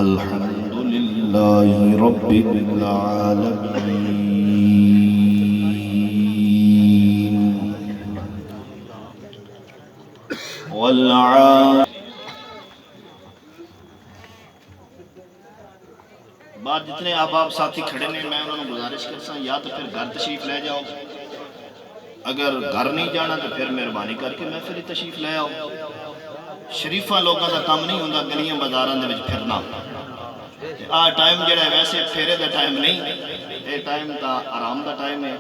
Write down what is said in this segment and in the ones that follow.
الحمد لله رب العالمين بعد جتنے آپ ساتھی کھڑے نے میں انہوں نے گزارش کرسا یا تو پھر گھر تشریف لے جاؤ، اگر گھر نہیں جانا تو پھر مہربانی کر کے محفل تشریف لے آؤ۔ شریفہ لوگوں کا کام نہیں ہوتا گلیاں بازاراں دے وچ پھرنا، ٹائم جڑا ہے ویسے پھیرے دا ٹائم نہیں، یہ ٹائم تا آرام دا ٹائم ہے۔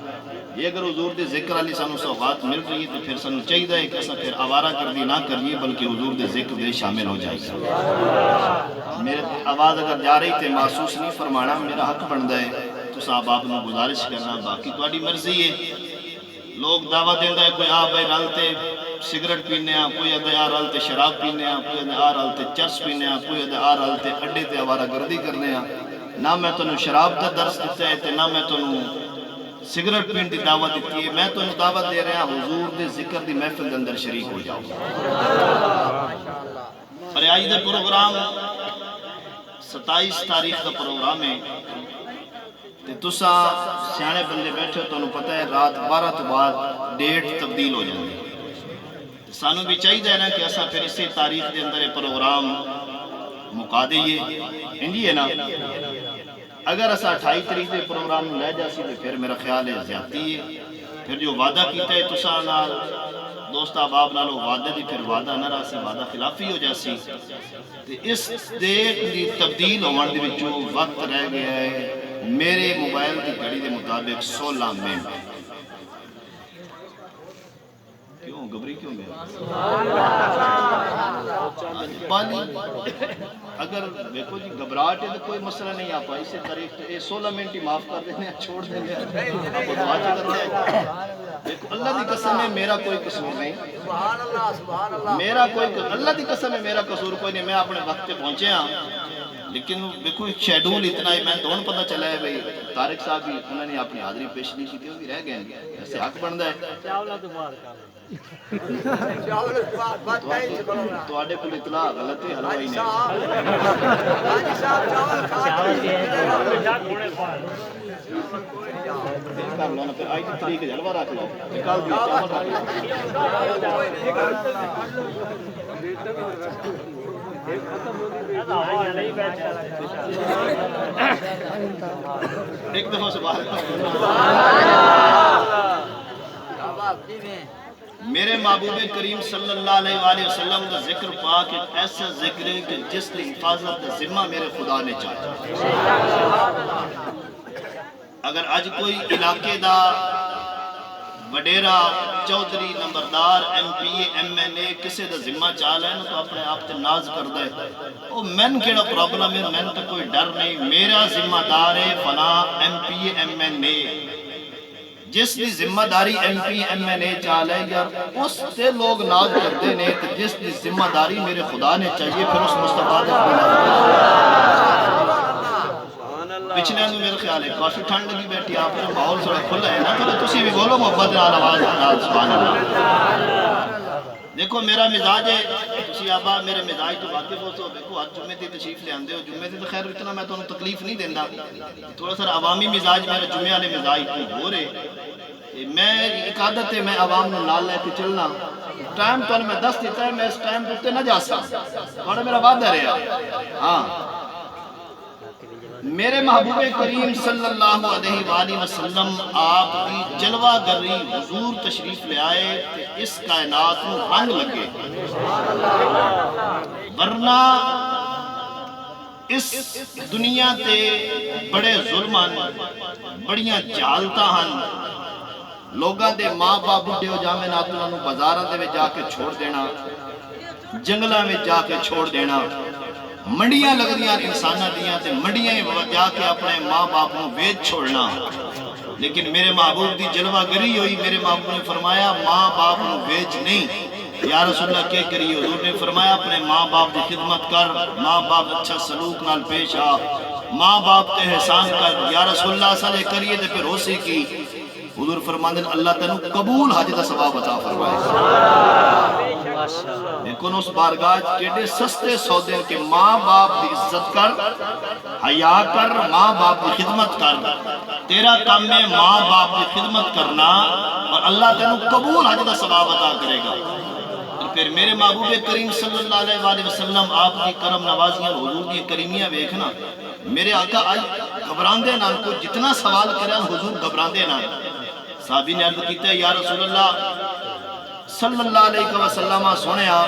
یہ اگر حضور دے ذکر والی سانو سوغات مل رہی ہے تو پھر سانو چاہیے ہے کہ اساں پھر آوارہ گردی نہ کریے بلکہ حضور دے ذکر دے شامل ہو جائے۔ میرے آواز اگر جا رہی تے محسوس نہیں فرمانا، میرا حق بنتا ہے تو صاحب آپ نے گزارش کرنا، باقی تہاڈی مرضی ہے۔ لوگ دعویٰ دیندا ہے کوئی آ بھائی رل تے سگریٹ پینے ہیں، کوئی آدھے آ رل تے شراب پینے ہیں، کوئی آدھے آ رل تے چرس پینے ہیں، کوئی آدھے آ رل تے اڈے تے آوارہ گردی کرنے ہیں۔ نہ میں تنوں شراب دا درس دیتا ہے نہ میں تنوں سگریٹ پین دی دعوت دیتی ہے، میں تنوں دعوت دے رہا حضور دے ذکر دی محفل دے اندر شریک ہو جاؤ۔ اور آج دے پروگرام 27 تاریخ کا پروگرام ہے تے تساں سیانے بندے بیٹھے ہو، تنوں پتہ ہے رات 12 تو بعد ڈیٹ تبدیل ہو جاتی ہے۔ سانو بھی چاہیے نا کہ اساں پھر اسی تاریخ دے اندر پروگرام مکا دئیے، ہنجی ہے نا۔ اگر اساں 28 تاریخ دے پروگرام لے جاسی تو پھر میرا خیال ہے زیادتی ہے۔ پھر جو وعدہ کیتا ہے تساں نال دوست احباب نالو وعدے دی پھر وعدہ نہ رہا سی، وعدہ خلافی ہو جاسی۔ اس ڈیٹ دی تبدیل ہونے دے وچ جو وقت رہ گیا ہے میرے موبائل کی گھڑی دے مطابق 16 منٹ۔ کیوں گھبری کیوں گیا؟ پانی اگر دیکھو جی گھبراہٹ ہے تو کوئی مسئلہ نہیں، آپ اسے تاریخ یہ 16 منٹ ہی معاف کر دینے ہیں، چھوڑ دینے ہیں، آپ دعا کرتے ہیں۔ دیکھو اللہ دی قسم ہے میرا کوئی قصور نہیں، میرا کوئی اللہ دی قسم ہے میرا قصور کوئی نہیں، میں اپنے وقت پہ پہنچے ہاں۔ لیکن دیکھو شیڈول اتنا ہے، میں دونوں پتہ چلا ہے بھئی طارق صاحب بھی انہوں نے اپنی حاضری پیش نہیں کی تھی، وہ بھی رہ گئے ہیں، ایسے حق بنتا ہے۔ تو آڈے کو اطلاع غلط ہے حلوائی نہیں کر لو نا، پھر آئی کی تاریخ جلوہ رکھ لو، نکال بھی چاول رکھ لو۔ ایک دفعہ سبحان میرے محبوب کریم صلی اللہ علیہ وآلہ وسلم کا ذکر پاک ایک ایسا ذکر ہے کہ جس کی حفاظت کا ذمہ میرے خدا نے چاہا۔ اگر آج کوئی علاقے دا وڈیرا چودھری نمبردار M P M N A کسے دا ذمہ چال ہے نا تو اپنے آپ تے ناز کر دے، او مین کیڑا پرابلم ہے، مین تو کوئی ڈر نہیں، میرا ذمہ دار ہے فلاں ایم پی ایم این اے۔ جس کی ذمہ داری ایم پی ایم این اے چال ہے یار اس سے لوگ ناز کرتے ہیں، تو جس کی ذمہ داری میرے خدا نے چاہیے پھر اس مصطفیٰ دے پچھلے اندر میرے خیال ہے کافی ٹھنڈ لگی بیٹھی، آپ کا ماحول تھوڑا کھلا ہے نا، تو تسی بھی بولو محبت نال آواز نال سبحان اللہ۔ دیکھو میرا مزاج ہے، تسی آبا میرے مزاج تو واقف ہو تو دیکھو ہر جمعے دی تشریف لے آندے ہو، جمعے دی تو خیر اتنا میں تو تکلیف نہیں دیندا، تھوڑا سا عوامی مزاج میرا جمعے والے مزاج تو ہو رہے۔ میں ایک عادت ہے میں عوام نے نال لے کے چلنا، ٹائم تو میں دس دیتا ہے میں اس ٹائم تو نہ جا سکتا، تھوڑا میرا وعدہ رہا۔ ہاں میرے محبوب کریم صلی اللہ علیہ وآلہ وسلم آپ کی جلوہ گری حضور تشریف لے آئے کہ اس کائنات میں رنگ لگے، ورنہ اس دنیا تے بڑے ظلمان بڑیاں جہالتاں ہن، لوگاں دے ماں باپ بڈھے ہو جاویں نہ تو انہوں بازاراں دے جا کے چھوڑ دینا، جنگلاں میں جا کے چھوڑ دینا، منڈیاں لگ دیاں انسانہ دیاں تے منڈیاں جا کے اپنے ماں باپ کو ویچ چھوڑنا۔ لیکن میرے محبوب دی جلوہ گری ہوئی، میرے محبوب نے فرمایا ماں باپ کو ویچ نہیں، یا رسول اللہ کیا کریے؟ حضور نے فرمایا اپنے ماں باپ کی خدمت کر، ماں باپ اچھا سلوک نال پیش آ، ماں باپ تے احسان کر، یا رسول اللہ صلی اللہ علیہ کریے تے پھر ہو سی کی۔ حضور فرماندن اللہ تنو قبول حج دا ثواب عطا فرمائے۔ لیکن اس بارگاہ کیڑے سستے سودے کہ ماں باپ کی عزت کر، حیا کر، ماں باپ کی خدمت کر، تیرا کام ہے ماں باپ کی خدمت کرنا، اور اللہ تینوں قبول حج دا ثواب عطا کرے گا۔ اور پھر میرے محبوب کریم صلی اللہ علیہ وآلہ وسلم آپ کی کرم نوازیاں حضور کی کریمیاں ویکھنا، میرے آقا آج گھبراندے نہ کو جتنا سوال کرے حضور گھبراندے نہ۔ صحابی نے عرض کیتا ہے یا رسول اللہ صلی اللہ علیہ وسلم سنیا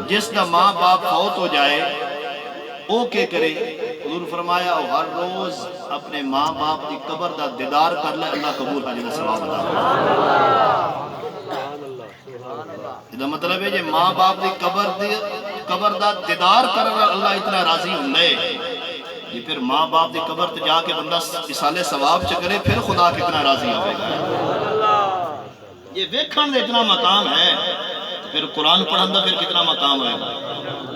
جس دا ماں باپ فوت ہو جائے او کے کرے؟ حضور فرمایا او ہر روز اپنے ماں باپ دی قبر دا دیدار کر لے، اللہ قبول حج دا ثواب عطا کرے۔ مطلب ہے جے ماں باپ دی قبر دا دیدار کر اللہ اتنا راضی ہوندے، یہ پھر ماں باپ دی قبر تے جا کے بندہ اصالے ثواب چکرے پھر خدا کتنا راضی ہوئے گا۔ یہ ویکھن دے اتنا مقام ہے، پھر قرآن پڑھن دا پھر کتنا مقام ہے۔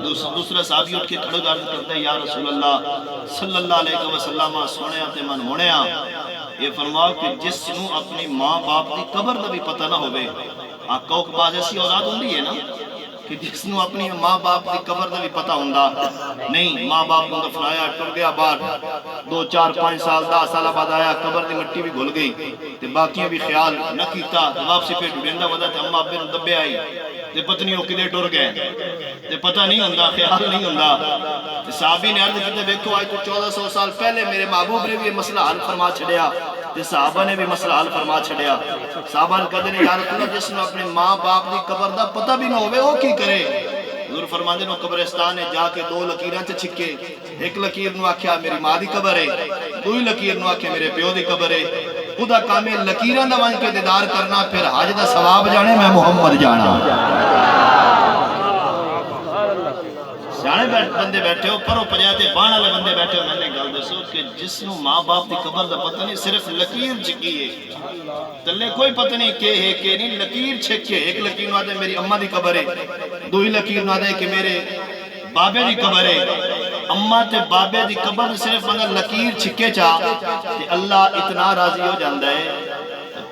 دوسرا صحابی اٹھ کے کھڑے عرض کرتے ہیں یا رسول اللہ صلی اللہ علیہ وسلم سنیا تے من ہونیا، یہ فرماؤ کہ جس نو اپنی ماں باپ دی قبر دا بھی پتہ نہ ہوئے، آقا کو بعض ایسی اولاد ہوندی ہے نا کہ جس نو اپنی ماں باپ دی قبر دا بھی پتہ ہوندا نہیں، ماں باپ کو دفنایا ٹر گیا باہر 2 4 5 سال 10 سال بعد آیا قبر دی مٹی بھی گھل گئی تے باقیاں بھی خیال نہ کیتا، واپسی پہ ڈھونڈا ودا تے اما ابے نو دبے آئی تے پتنی او کدے ٹر گئے تے پتہ نہیں ہوندا، خیال نہیں ہوندا۔ تے صحابی نے عرض کیتے دیکھو آج تو 1400 سال پہلے میرے محبوب نے بھی یہ مسئلہ حل فرما چھڑیا تے صحابہ نے بھی مسئلہ حل فرما چھڑیا۔ صحابہ نے کہتے ہیں یا رسول اللہ جس نے اپنے ماں باپ دی قبر دا پتہ بھی نہ ہوئے وہ کی کرے؟ حضور فرماندے نو قبرستان ہے جا کے 2 لکیراں تے چھکے، ایک لکیر نو آکھیا میری ماں دی قبر ہے، دوئی لکیر نو آکھیا میرے پیو دی قبر ہے، خدا کامل لکیراں دا ون کے دیدار کرنا پھر حج دا ثواب جانے میں محمد جانا۔ سیانے بندے بیٹھے ہو پرو پجاتے بان والے بندے بیٹھے ہو، میں نے گل دسو کہ جس نو ماں باپ دی قبر دا پتہ نہیں صرف لکیر چھکی ہے، تلے کوئی پتہ نہیں کہ ہے کہ نہیں، لکیر چھکے، ایک لکیر نو آدھے میری اماں دی قبر ہے، دوئی لکیر نو آدھے کہ میرے بابے دی قبر ہے، اماں تے بابے دی قبر صرف اگر لکیر چھکے چاہ تے اللہ اتنا راضی ہو جاندہ ہے۔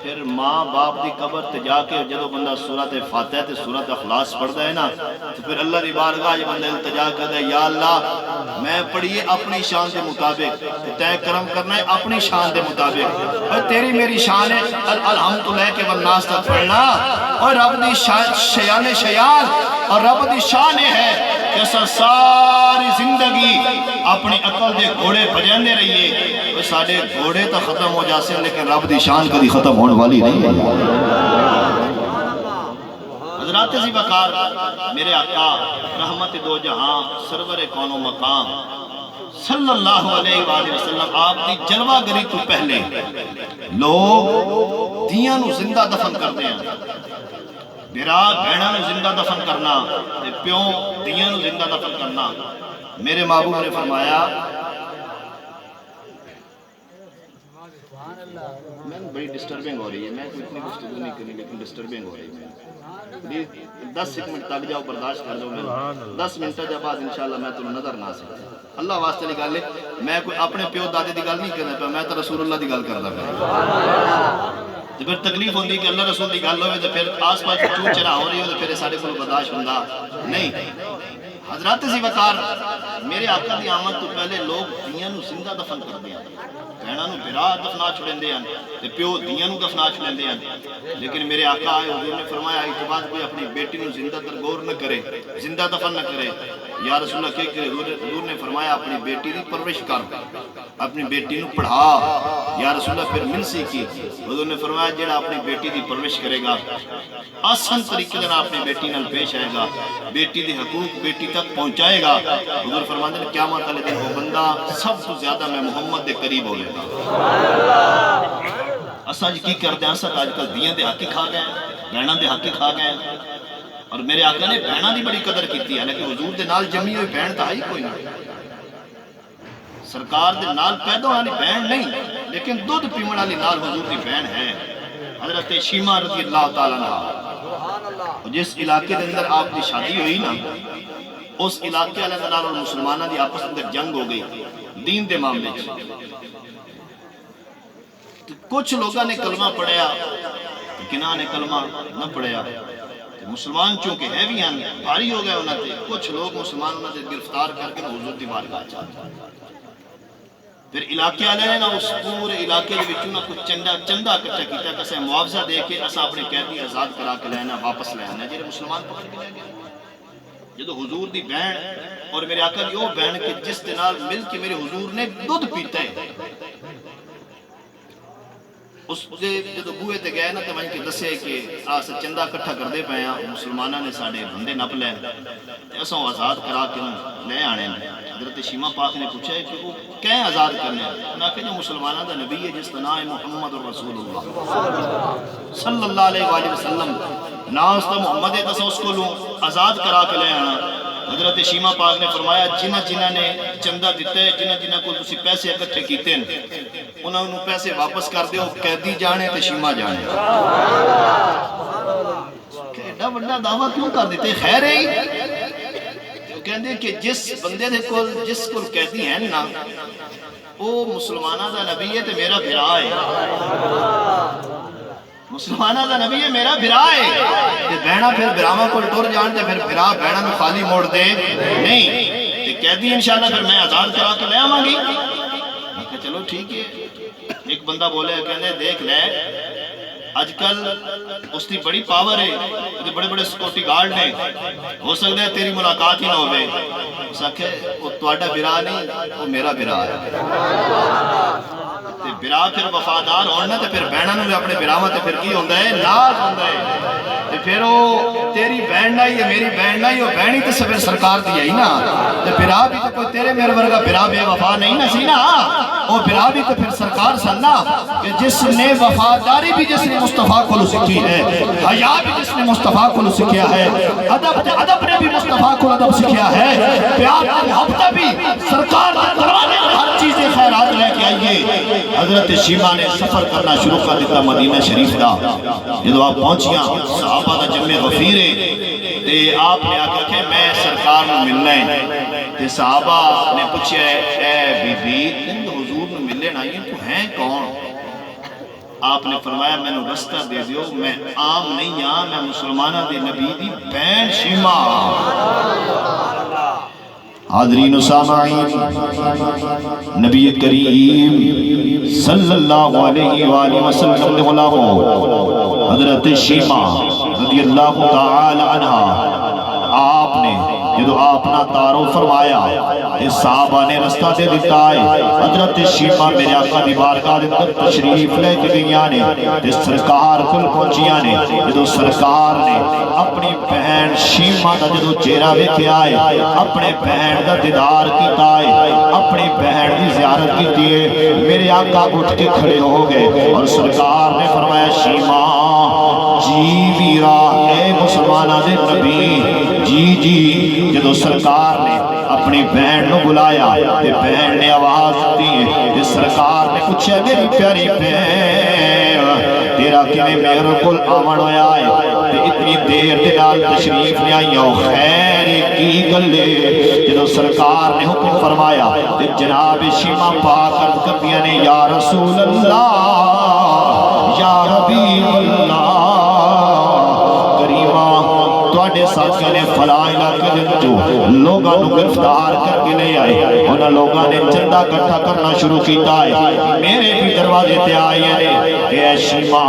پھر ماں باپ دی قبر تے جا کے جدو بندہ سورۃ فاتحہ تے سورۃ اخلاص پڑھتا ہے نا تو پھر اللہ دی بارگاہ یہ بندہ التجا کرتا ہے یا اللہ میں پڑھیے اپنی شان دے مطابق، تے کرم کرنا ہے اپنی شان دے مطابق، اور تیری میری شان ہے الحمد للہ کے والناس تک پڑھنا، اور رب دی شیان شیان اور رب دی شان ہے کہ ساری زندگی اپنی عقل دے گھوڑے بجاندے رہیے، وہ سارے گھوڑے تو ختم ہو جاسے لیکن رب دی شان کدی ختم ہونے والی نہیں ہے۔ حضرات ذی وقار میرے آقا رحمت دو جہاں سرور کون و مقام صلی اللہ علیہ وآلہ وسلم آپ دی جلوہ گری تو پہلے لوگ دیاں نو زندہ دفن کرتے ہیں، میرا بہنہ نو زندہ دفن کرنا، پیوں دیاں نو زندہ دفن کرنا۔ میرے محبوب نے فرمایا میں بڑی ڈسٹربنگ ہو رہی ہے، میں کوئی اتنی گفتگو نہیں کرنی لیکن ڈسٹربنگ ہو رہی ہے، 10 منٹ تک جاؤ برداشت کر لو، میں 10 منٹ جا بعد انشاءاللہ میں تمہیں نظر نہ سکتا اللہ واسطے لی گل ہے، میں کوئی اپنے پیو دادے دی گل نہیں کرنا پہ، میں تو رسول اللہ دی گل کرنا پہ۔ تو پھر تکلیف ہوندی کہ اللہ رسول دی گل ہوئے تو پھر آس پاس چون چرا ہو رہی ہو تو پھر سارے کو برداشت ہوندہ نہیں۔ حضرات ذی وقار میرے آقا دی آمد تو پہلے لوگ دیاں نو زندہ دفن کر دیا، بہناں نو برا دفنا چھڑیں دے ہیں، پیو دیاں نو دفنا چھڑیں دے ہیں، لیکن میرے آقا آئے حضور نے فرمایا اس بعد کوئی اپنی بیٹی نو زندہ درگور نہ کرے، زندہ دفن نہ کرے۔ یا رسول اللہ کہ حضور نے فرمایا اپنی بیٹی دی پرورش کر، اپنی بیٹی نو پڑھا۔ یا رسول اللہ پھر منسی کی، حضور نے فرمایا جیڑا اپنی بیٹی دی پرورش کرے گا آسان طریقے دن اپنی بیٹی نال پیش آئے گا، بیٹی دی حقوق بیٹی تک پہنچائے گا، حضور فرماتے ہیں قیامت والے دن وہ بندہ سب تو زیادہ میں محمد دے قریب ہو گا۔ اسا جی کی کرتے ہیں، اسا آج کل دیاں دے حقی کھا گئے، بہناں دے حقی کھا گئے، اور میرے آقا نے بہناں دی بڑی قدر کیتی ہے، لیکن حضور دے نال جمی ہوئی بہن تا ہی کوئی نہیں، سرکار دے نال پیدا والی بہن نہیں لیکن دودھ پیمن والی نال حضور دی بہن ہے، حضرت شیمہ رضی اللہ تعالیٰ عنہ۔ جس علاقے دے اندر آپ کی شادی ہوئی نا اس علاقے والے نال اور مسلمانہ دی آپس اندر جنگ ہو گئی دین دے معاملے کچھ لوگاں نے کلمہ پڑھیا کنہ نے کلمہ نہ پڑھیا، مسلمان چونکہ ہے بھی ہیں بھاری ہو گئے انہوں نے کچھ لوگ مسلمان انہوں نے گرفتار کر کے حضور دی بارگاہ چاہتے پھر علاقے والے نے اس پورے علاقے کے وچوں نہ کچھ چندہ اکٹھا کیتا کہ اسے معاوضہ دے کے اسا اپنے قیدی آزاد کرا کے لینا واپس لے آنا جڑے مسلمان پکڑ کے لے گئے جدو حضور دی بہن اور میرے آقا دی وہ بہن کے جس دے نال مل کے میرے حضور نے دودھ پیتا ہے اس دے جدو بوئے تے گئے نا تے وہیں کے دسے کہ آسا چندہ اکٹھا کر دے پائے ہیں مسلمانہ نے ساڑے بندے نپ لے ایسا آزاد کرا کے لے آنے حضرت شیمہ پاک نے پوچھا ہے کہ وہ کہیں آزاد کرنے انہاں کہ جو مسلمانہ دا نبی ہے جس کا نام ہے محمد رسول اللہ صلی اللہ علیہ وآلہ وسلم ناس تا محمد ہے تسا اس کو لوں آزاد کرا کے لے آنا حضرت شیمہ پاک نے فرمایا جنہ نے چندہ دیتا ہے جنہ کو تسی پیسے اکٹھے کیتے ہیں انہوں نے پیسے واپس کر دیو قیدی جانے تے شیمہ جانے کہ ایڈا بڑا دعویٰ کیوں کر دیتے خیر ہے ہی کہندے کہ جس بندے دے کو جس کو قیدی ہیں نا وہ مسلمانہ دا نبی ہے تے میرا بھرا ہے مسلمانہ دا نبی ہے میرا بھرا ہے تے بہنا پھر بھراواں کو ٹر جان تے پھر بھرا بہنا میں خالی موڑ دے نہیں تے قیدی انشاءاللہ پھر میں آزاد کرا کے لے آواں گی کہ چلو ٹھیک ہے ایک بندہ بولے کہنے دیکھ لے آج کل اس کی بڑی پاور ہے بڑے بڑے سیکورٹی گارڈ نے ہو سکتا ہے تیری ملاقات ہی نہ ہوئے اس آکھے وہ تواڈا برا نہیں وہ میرا برا ہے برا پھر وفادار ہونا تے پھر بہناں نوں اپنے براواں تے پھر کی ہوندا ہے ناز ہوندا ہے تے پھر وہ تیری بہن نہیں ہے میری بہن نہیں وہ بہن ہی تے پھر سرکار دی ہے نا تے برا بھی تے کوئی تیرے میرے ورگا برا بے وفا نہیں نا سی نا وہ برا بھی تے پھر سرکار سننا کہ جس نے وفاداری بھی جس نے مصطفیٰ کو سیکھی ہے حیا بھی جس نے مصطفیٰ کو سیکھیا ہے ادب نے بھی مصطفیٰ کو ادب سیکھیا ہے پیار اور محبت بھی سرکار کے دروازے میں ہر چیز خیرات لے کے آئیے حضرت شیمہ نے سفر کرنا شروع کر دیتا مدینہ شریف دا جدو آپ پہنچیاں صحابہ دا جمع غفیر ہے تے آپ نے آکھا کہ میں سرکار میں ملنا ہے تے صحابہ نے پوچھا اے بی بی ان تو حضور میں ملنے نہ یہ تو ہیں کون آپ نے فرمایا میں نے رستہ دے دیو میں عام نہیں ہاں میں مسلمانہ دے نبی دی بہن شیمہ حاضرین و سامعین نبی کریم صلی اللہ علیہ وآلہ وسلم نے غلاموں حضرت شیمہ رضی اللہ تعالی عنہ آپ نے جدو اپنا تعارف فرمایا اس صحابہ نے رستہ دے دیتا ہے حضرت شیمہ میرے آقا دی بارگاہ دے اندر تشریف لے کے گئیاں نے جس سرکار کل پہنچیاں نے جدو سرکار نے اپنی بہن شیمہ دا جدو چہرہ ویکھیا ہے اپنے بہن دا دیدار کیتا ہے اپنی بہن دی زیارت کیتی ہے میرے آقا اٹھ کے کھڑے ہو گئے اور سرکار نے فرمایا شیمہ جی ویرا اے مسلمانہ دے نبی جی جدو سرکار نے اپنی بہن نو بلایا تے بہن نے آواز دی تے سرکار نے پوچھا میری پیاری بہن تیرا کیویں میرے کول آون ہویا ہے تے اتنی دیر دے نال تشریف لے آئی ہو خیر کی گل جدو سرکار نے حکم فرمایا تے جناب شیمہ پاک عرض کردیاں نے یا رسول اللہ یا حبیب اللہ تواڈے ساتھیاں نے فلاں علاقے دے وچوں لوگاں نوں گرفتار کر کے لے آئے انہاں لوگاں نے چندہ اکٹھا کرنا شروع کیتا ہے میرے بھی دروازے تے آئے نے کہ اے شیمہ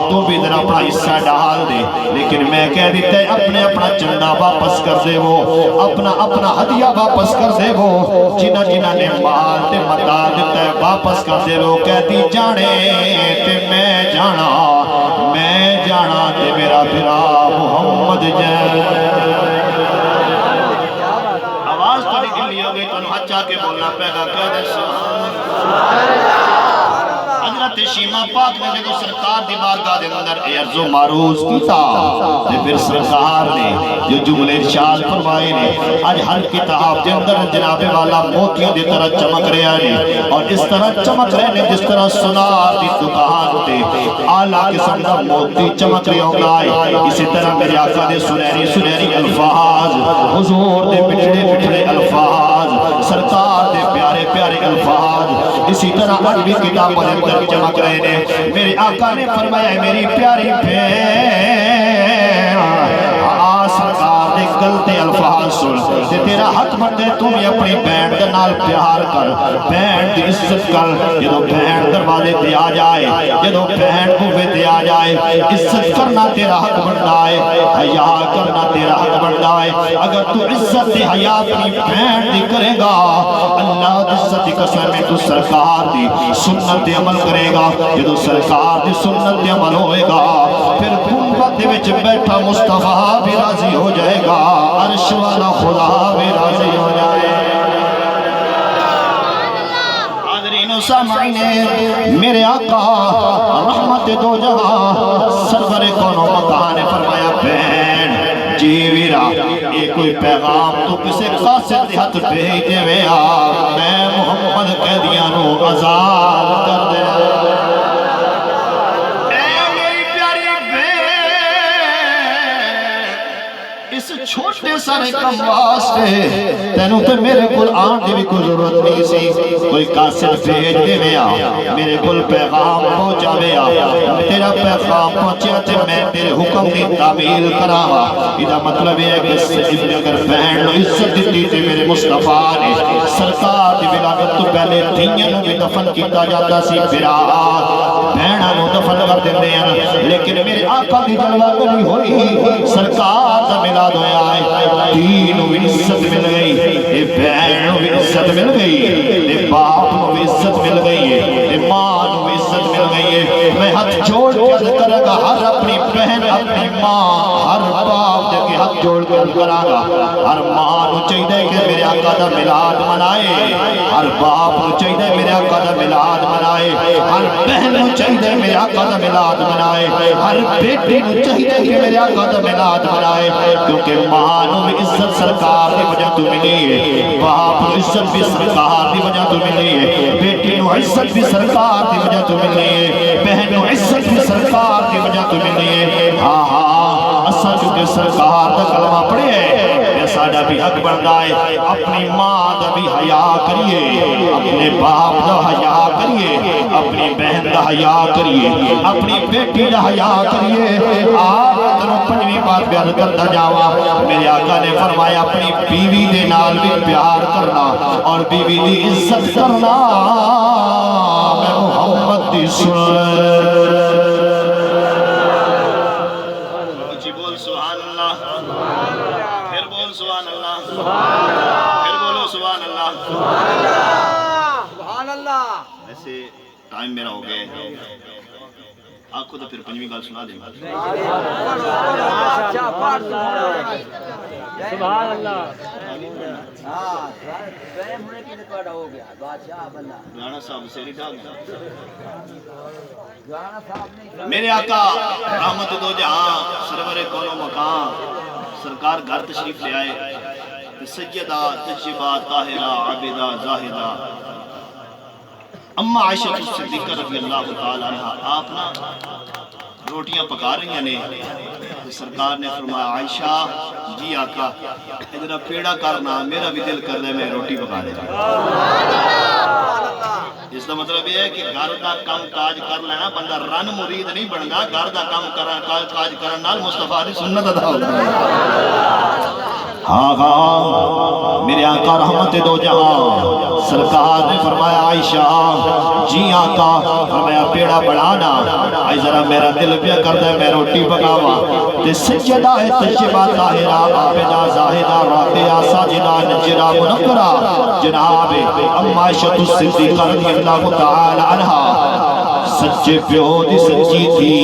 تو بھی ذرا اپنا حصہ ڈال دے لیکن میں کہہ دیتا ہے اپنا چندہ واپس کر دے وہ اپنا ہدیہ واپس کر دے وہ جنہ نے مال تے متا دیتا ہے واپس کر دے وہ کہتی جانے تے میں جانا تے میرا بھرا محمد جان آواز تھوڑی گلی ہو گئی تو ہاتھ چاہ کے بولنا پیدا کہہ دے سبحان اللہ حضرت شیمہ پاک نے جدو سرکار دی بارگاہ دے اندر عرض و معروض کیتا تے پھر سرکار نے جو جملے ارشاد فرمائے نے آج ہر کتاب دے اندر جناب والا موتیاں دی طرح چمک رہا ہے اور اس طرح چمک رہے نے جس طرح سنار دی دکان تے اعلیٰ قسم دا موتی چمک رہے ہوگا ہے اسی طرح میرے آقا دے سنہری الفاظ حضور دے پچھڑے الفاظ سرکار دے پیارے الفاظ اسی طرح عربی کتاب پر اندر چمک رہے نے میرے آقا نے فرمایا میری پیاری بہن گل تے الفاظ سن تے تیرا حق بنتے تم اپنی بہن دے نال پیار کر بہن دی عزت کر جدو بہن دروازے تے آ جائے جدو بہن بوے تے آ جائے عزت کرنا تیرا حق بنتا ہے حیا کرنا تیرا حق بنتا ہے اگر تو عزت تے حیا اپنی بہن دی کرے گا اللہ دی عزت دی قسم میں تو سرکار دی سنت تے عمل کرے گا جدو سرکار دی سنت تے عمل ہوئے گا پھر گنبد دے وچ بیٹھا مصطفیٰ بھی راضی ہو جائے گا عرش والا خدا بھی راضی ہو جائے گا حاضرین و سامعین میرے آقا رحمت دو جہاں سرور کون و مکان نے فرمایا بہن جی ویرا ایک کوئی پیغام تو کسے قاصد ہاتھ بھیج دے ویا میں محمد قیدیاں نو آزاد کر دے چھوٹے سارے کم واسطے تینوں تے میرے کل آن دی بھی کوئی ضرورت نہیں سی کوئی قاصد بھیج دے ویا میرے کل پیغام پہنچا ویا تیرا پیغام پہنچیا تے میں تیرے حکم دی تعمیل کراں ادا مطلب ہے کہ اگر بہن نو عزت دیتی تے میرے مصطفیٰ نے سرکار دی ولادت تو پہلے دھیاں نو بھی دفن کیتا جاتا سی پھرا بہناں نو دفن کر دیندے ہیں لیکن میرے آقا دی جلوہ گری ہوئی سرکار دا میلاد ہویا دین و عزت مل گئی اے بہن و عزت مل گئی اے باپ و عزت مل گئی اے ماں و عزت مل گئی ہے میں ہاتھ جوڑ کے کرے گا ہر اپنی بہن اپنی ماں ہر باپ دے کے ہاتھ جوڑ کے کرا گا ہر ماں نو چاہیے کہ میرے آقا دا میلاد منائے ہر باپ نو چاہیے میرے آقا دا میلاد منائے ہر بہن نو چاہیے میرے آقا دا میلاد منائے ہر بیٹی نو چاہیے کہ میرے آقا دا میلاد منائے کیونکہ ماں نو بھی عزت سرکار دی وجہ تو ملی ہے باپ نو عزت بھی سرکار دی وجہ تو ملی ہے بیٹی نو عزت بھی سرکار دی وجہ تو ملی ہے بہن نو عزت بھی سرکار دی وجہ تو ملی ہے ہاں ہاں اساں چونکہ سرکار دا کلمہ پڑھے ہیں ساڈا بھی حق بندا ہے اپنی ماں دا بھی حیا کریے اپنے باپ دا حیا کریے اپنی بہن دا حیا کریے اپنی بیٹی دا حیا کریے آپ تنوں پنجویں بات بیان کرتا جاواں میرے آقا نے فرمایا اپنی بیوی دے نال بھی پیار کرنا اور بیوی دی عزت کرنا میں محمد دی سنت جی بول سبحان اللہ پھر بول سبحان اللہ پھر بولو سبحان اللہ سبحان اللہ ویسے ٹائم میرا ہو گیا آپ کو تو پھر پنجویں گال سنا دیں سبحان اللہ رانا صاحب سیری ڈھا گیا میرے آقا رحمت دو جہاں سرور کون و مکان سرکار گھر تشریف لے آئے سیدہ تجربہ طاہرہ عابدہ زاہدہ اما عائشہ صدیقہ رضی اللہ تعالیٰ عنہ آپ نا روٹیاں پکا رہی ہیں نے سرکار نے فرمایا عائشہ جی آقا ادھر پیڑا کرنا میرا بھی دل کر دے میں روٹی پکا دے اس کا مطلب یہ ہے کہ گھر دا کام کاج کر لینا بندہ رن مرید نہیں بننا گھر دا کام کاج کرن نال مصطفیٰ دی سنت ادا ہوتا ہے ہاں ہاں میرے آقا رحمت دو جہاں سرکار نے فرمایا عائشہ جی آقا فرمایا پیڑا بڑھانا آئی ذرا میرا دل پیا کر دے میں روٹی پکاوا تے سجدہ تجربہ طاہرہ عابدہ زاہدہ راقیہ ساجدہ نجرہ منکرہ جناب اما عائشہ صدیقہ رضی اللہ تعالی عنہ سچے پیو دی سچی تھی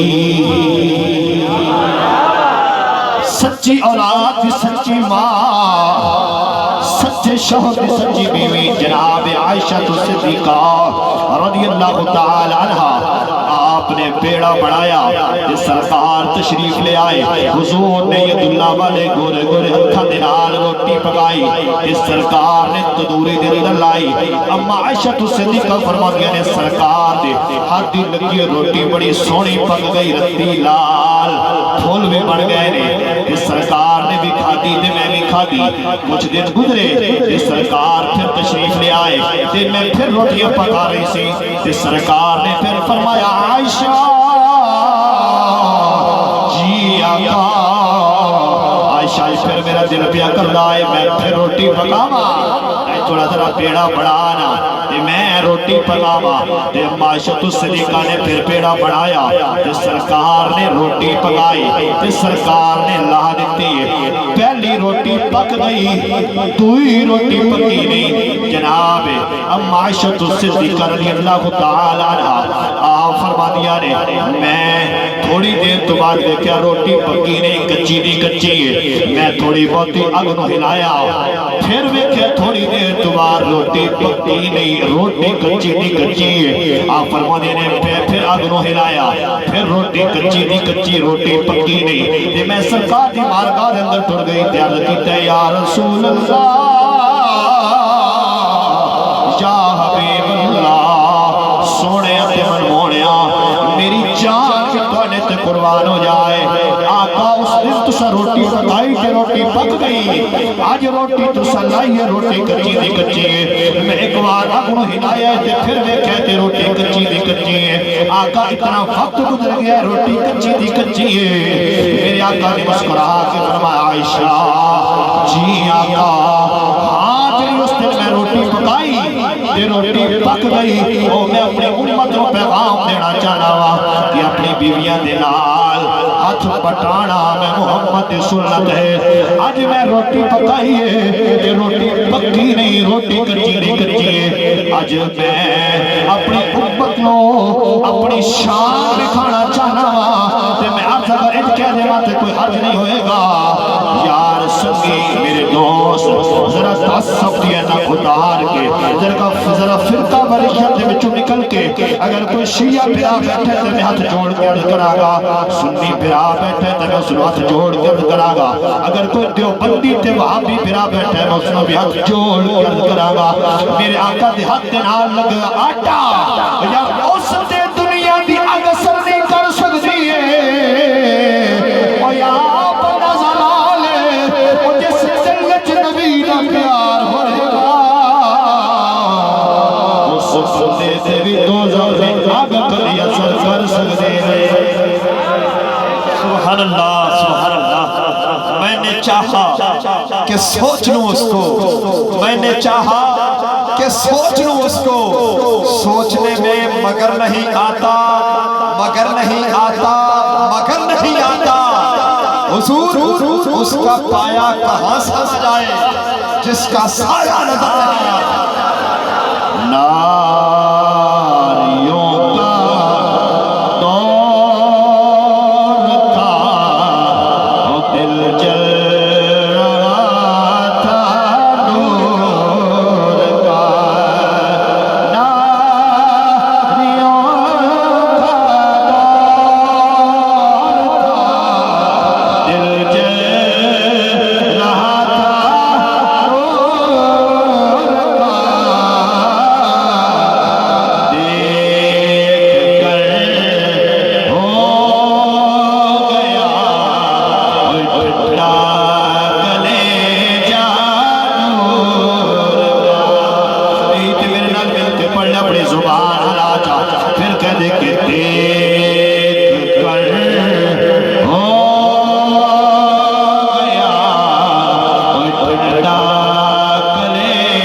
سچی اولاد دی سچی ماں سچے شوہر دی سچی بیوی جناب عائشہ صدیقہ رضی اللہ تعالی عنہ آپ نے بیڑا بڑھایا جس سرکار تشریف لے آئے حضور نے ید اللہ والے گورے گورے ہتھاں دے نال روٹی پکائی جس سرکار نے تندوری دے اندر لائی اما عائشہ صدیقہ فرماتی نے سرکار دے ہاتھ دی لگی روٹی بڑی سونی پک گئی رتی لال پھول بھی بڑھ گئے نے اس سرکار نے بھی کھادی تے میں بھی کھادی کچھ دن گزرے اس سرکار پھر تشریف لے آئے تے میں پھر روٹیاں پکا رہی سی اس سرکار نے پھر فرمایا عائشہ جی آقا عائشہ پھر میرا دل پیا کردا ہے میں پھر روٹی پکاواں تھوڑا ذرا پیڑا بڑھانا تے میں روٹی پکاواں تے معاشت الصدیقہ نے پھر پیڑا بڑھایا تے سرکار نے روٹی پکائی تے سرکار نے لا دیتی پہلی روٹی پک گئی دوئی روٹی پکی نہیں جناب اب معاشت الصدیقہ رضی اللہ تعالی عنہ آپ فرما دیا نے میں تھوڑی دیر تو بعد دیکھا روٹی پکی نہیں کچی نہیں کچی ہے میں تھوڑی بہتی اگ نو ہلایا پھر ویکھیا تھوڑی دیر تو بعد روٹی پکی نہیں روٹی کچی نہیں کچی ہے آپ فرمانے نے پھر اگ نو ہلایا پھر روٹی کچی نہیں کچی روٹی پکی نہیں تے میں سرکار دی بارگاہ دے اندر ٹر گئی تے عرض کیتا یا رسول اللہ یا حبیب اللہ سونے تے منموڑیا میری جان کے تونے تے قربان ہو جائے آقا اس دن تسا روٹی پکائی تے روٹی پک گئی آج روٹی تسا لائی ہے روٹی کچی دی کچی ہے میں ایک بار اگنو ہلایا تے پھر میں کہتے روٹی کچی دی کچی ہے آقا اتنا وقت گزر گیا روٹی کچی دی کچی ہے میرے آقا نے مسکرا کے فرمایا عائشہ جی آقا ہاں تیری اس دن میں روٹی پکائی تے روٹی پک گئی اور میں اپنی امت کو پیغام دینا چاہنا ہوا کہ اپنی بیویاں دے نال ہاتھ پٹانا میں محمد سنت ہے آج میں روٹی پکائی ہے تے روٹی پکی نہیں روٹی کچی نہیں کچی ہے آج میں اپنی امت کو اپنی شان دکھانا چاہنا ہوا تے میں آپ اگر ان کہہ دے تے کوئی حرج نہیں ہوئے گا یار سنگی میرے دوست ذرا تعصب دیا نہ اتار کے ذرا فرقہ بریشت دے بچوں نکل کے اگر کوئی شیعہ پھرا بیٹھے تے میں ہاتھ جوڑ کے عرض کرا گا سنی پھرا بیٹھے تے میں اس ہاتھ جوڑ کے عرض کرا گا اگر کوئی دیوبندی تے وہاں بھی پھرا بیٹھے میں اس بھی ہاتھ جوڑ کے عرض کرا گا میرے آقا دے ہاتھ نال لگا آٹا یا اس دے دنیا دی اگسر نہیں کر سکتی ہے اور یا بندہ زلالے وہ جس دلچ نبی دا پیار ہوئے گا اس دے دے بھی دوزہ میں آگ کری اثر کر سکتے ہیں سبحان اللہ میں نے چاہا کہ سوچ لوں اس کو میں نے چاہا کہ سوچ لوں اس کو سوچنے میں مگر نہیں آتا مگر نہیں آتا مگر نہیں آتا حضور اس کا پایا کہاں سنس جائے جس کا سایہ نظر نہیں آتا ناریوں کا دور تھا دل جل رہا تھا نور کا ناریوں کا دور تھا دل جل رہا تھا نور کا دیکھ کر ہو گیا اٹھا کلیجہ نور کا سمیت میرے نال مل کے پڑھ لے اپنی زبان ہلا جا پھر کہہ دے کہ دیکھ کر ہو گیا اٹھا کلیجہ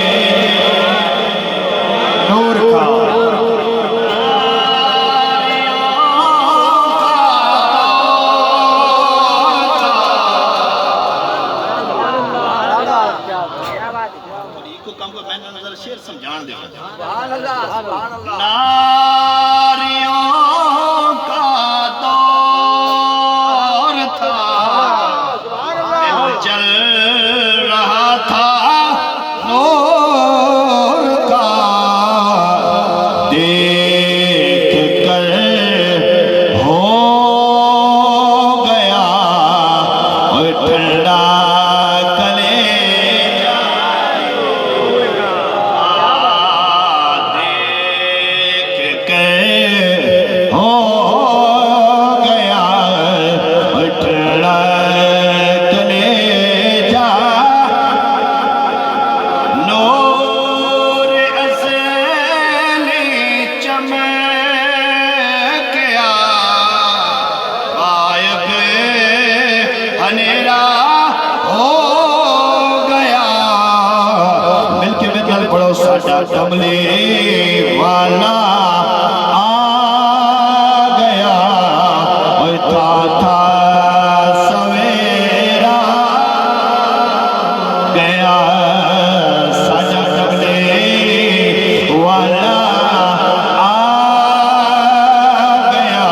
نور کا شیر سمجھان دے ناریوں کا دور تھا دل جل رہا تھا نور کا دیکھ کر ہو گیا اور ٹھنڈا ساجا کملے والا آ گیا تھا سویرا گیا ساجا کملے والا آ گیا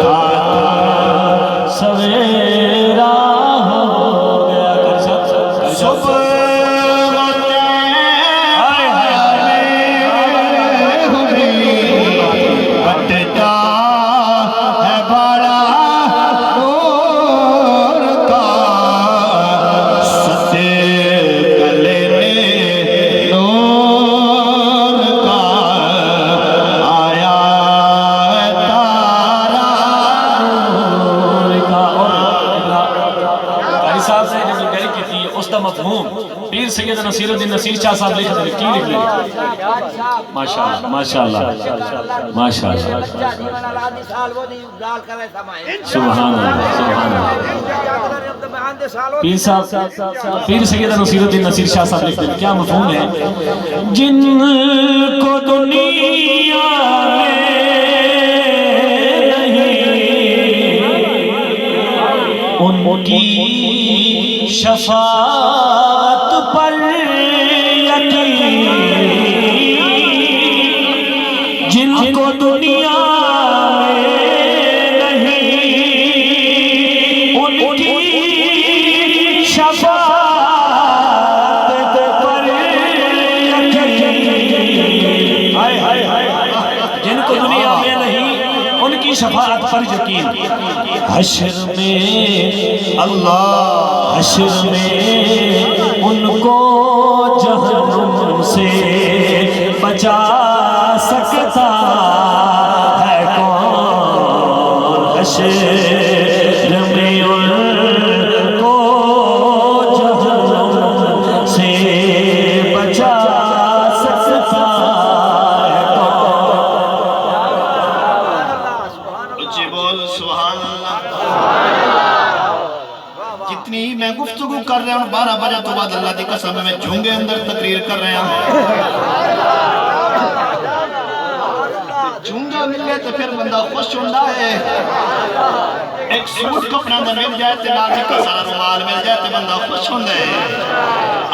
تھا سویرا ہو گیا صبح پیر سید نصیر الدین نصیر شاہ صاحب لکھ دیں کی لکھ لیں ماشاءاللہ ماشاءاللہ ماشاءاللہ سبحان اللہ سبحان اللہ پیر صاحب پیر سید نصیر الدین نصیر شاہ صاحب لکھ دیں کیا مفہوم ہے جن کو دنیا میں ان کی شفاعت پر یقین جن کو دنیا میں نہیں ان کی شفاعت پر یقین جن کو دنیا میں نہیں ان کی شفاعت پر یقین حشر میں اللہ حشر میں ان کو جہنم سے بچا سکتا ہے کون حشر میں ان کو جہنم سے بچا سکتا ہے کون اچھی بول سبحان اللہ جتنی میں گفتگو کر رہا ہوں 12 بجے تو بعد اللہ دی قسم میں جھونگے اندر تقریر کر رہا ہوں جھونگا مل گئے تو پھر بندہ خوش ہوندہ ہے ایک سوٹ کپڑا اندر مل جائے تو نازی کا سارا رومال مل جائے تو بندہ خوش ہوندہ ہے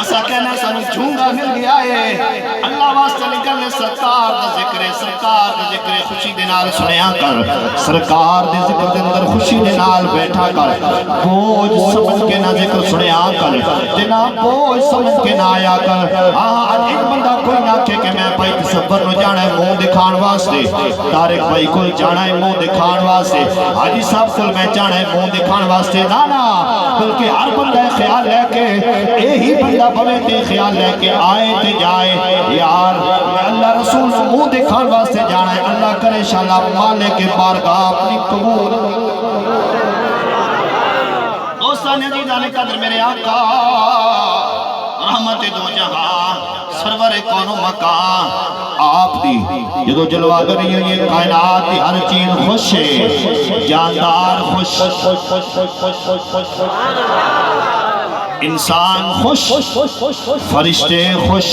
اسا کہنا سانو جھونگا مل گیا ہے اللہ واسطے نکلنے سرکار دا ذکر خوشی دے نال سنیا کر سرکار دے ذکر دے اندر خوشی دے نال بیٹھا کر بوجھ سمجھ کے نہ ذکر سنیا کر جنا بوجھ سمجھ کے نہ آیا کر آج ایک بندہ کوئی نہ کہ میں بھائی تصور نو جانا ہے منہ دکھان واسطے طارق بھائی کو جانا ہے منہ دکھان واسطے حاجی صاحب کو میں جانا ہے منہ دکھان واسطے نانا بلکہ ہر بندہ خیال لے کے یہی بندہ بھوے تے خیال لے کے آئے تے جائے یار میں اللہ رسول منہ دکھان واسطے جانا ہے اللہ کرے انشاءاللہ مالک کے بارگاہ اپنی قبول دوستان عزیزان قدر میرے آقا رحمت دو جہاں سرور کون و مکان آپ دی جدو جلوہ کری ہے یہ کائنات دی ہر چیز خوش ہے جاندار خوش انسان خوش فرشتے خوش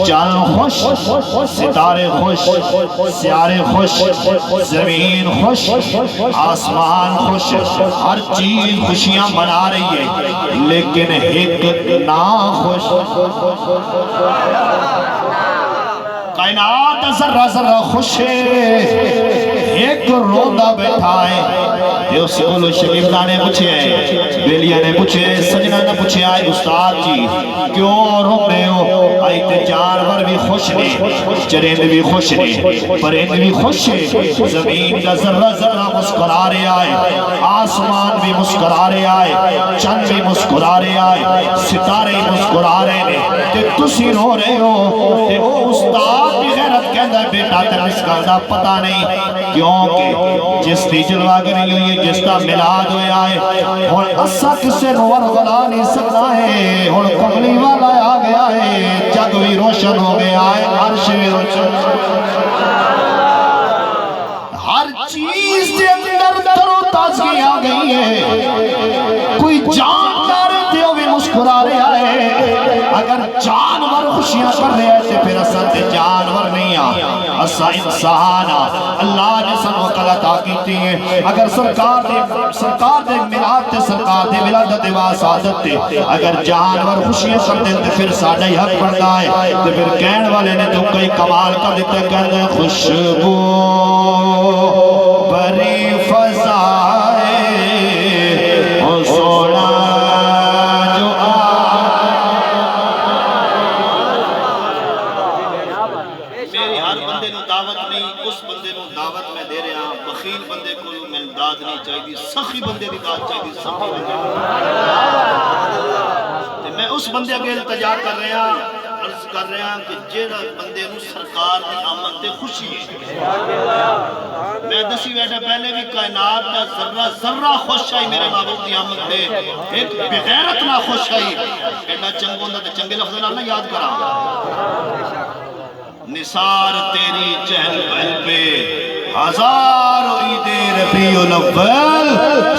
جان خوش ستارے خوش سیارے خوش زمین خوش آسمان خوش ہر چیز خوشیاں منا رہی ہے لیکن ایک نا خوش کائنات ذرہ ذرہ خوش ہے ایک روندہ بیٹھا ہے یہ اس اولو شریف نے پوچھے بیلیہ نے پوچھے سجنہ نے پوچھے آئے استاد جی کیوں رو رہے ہو آئی تے جانور بھی خوش نے چرند بھی خوش نے پرند بھی خوش ہے زمین کا ذرہ ذرہ مسکرا رہے آئے آسمان بھی مسکرا رہے آئے چند بھی مسکرا رہے آئے ستارے مسکرا رہے نے تے تسی رو رہے ہو تے وہ استاد بھی غیرت کہندہ بیٹا تے اس کا پتہ نہیں کیونکہ جس دی جلوہ کری ہوئی جس کا ملاد ہوئے آئے اور اسا کسے نور غلا نہیں سکتا ہے اور کملی والا آ گیا ہے جگ بھی روشن ہو گیا ہے عرش بھی روشن ہر چیز دے اندر در و تازگی آ گئی ہے کوئی جاندار دیو بھی مسکرا رہا ہے اگر جانور خوشیاں کر رہے ہیں تے پھر اساں تے جانور نہیں اساں انسان اللہ نے سانو عقل عطا کیتی ہے اگر سرکار دے میلاد تے سرکار دے ولادت تے واسادت تے اگر جانور خوشیاں کر دے تے پھر ساڈا ہی حق بندا ہے تے پھر کہن والے نے تو کئی کمال کر دیتا کہندے خوشبو بری فضائے او سونا جو میری ہر بندے نو دعوت نہیں اس بندے نو دعوت میں دے رہا بخیل بندے کو میں داد نہیں چاہیے سخی بندے دی داد چاہیے سخی بندے تے میں اس بندے اگے التجا کر رہا عرض کر رہا کہ جیڑا بندے نو سرکار دی آمد تے خوشی ہے میں دسی بیٹھا پہلے بھی کائنات کا ذرہ ذرہ خوش آئی میرے محبوب دی آمد تے ایک بغیرت نہ خوش آئی ایڈا چنگ ہوندہ تے چنگے لفظ نہ یاد کرا نثار تیری چہل پہل پہ ہزاروں عید ربیع الاول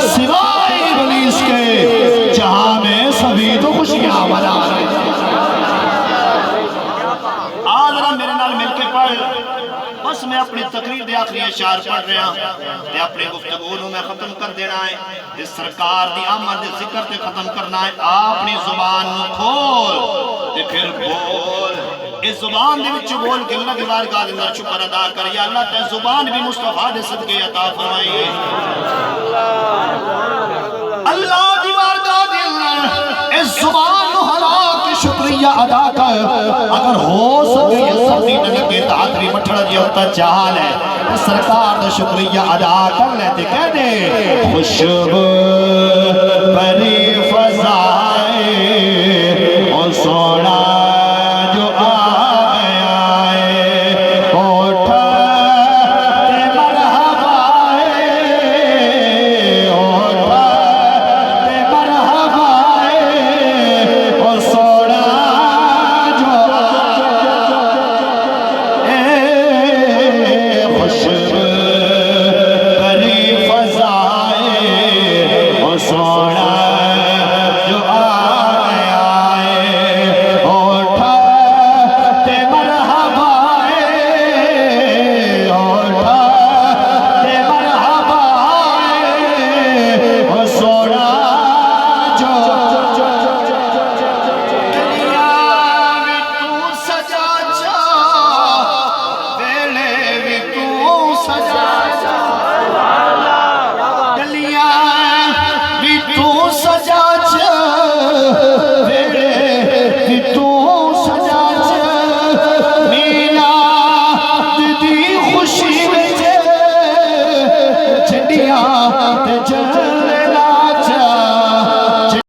سوائے ابلیس کے جہاں میں سبھی تو خوشیاں منا رہے آدھرا میرے نال مل کے پڑھ بس میں اپنی تقریر دے آخری اشعار پڑھ رہا ہوں تے اپنے گفتگو نو میں ختم کر دینا ہے تے سرکار دی آمد ذکر تے ختم کرنا ہے اپنی زبان نو کھول تے پھر بول اس زبان دے وچ بول کے اللہ دی بارگاہ دے اندر شکر ادا کر یا اللہ تے زبان بھی مصطفیٰ دے صدقے عطا فرمائے اللہ دی بارگاہ دے اندر اس زبان نو ہلا کے شکریہ ادا کر اگر ہو سکے سبھی نبی کے دادری مٹھڑ جی ہوتا چال ہے سرکار دا شکریہ ادا کر لیتے کہہ دے خوشبو بری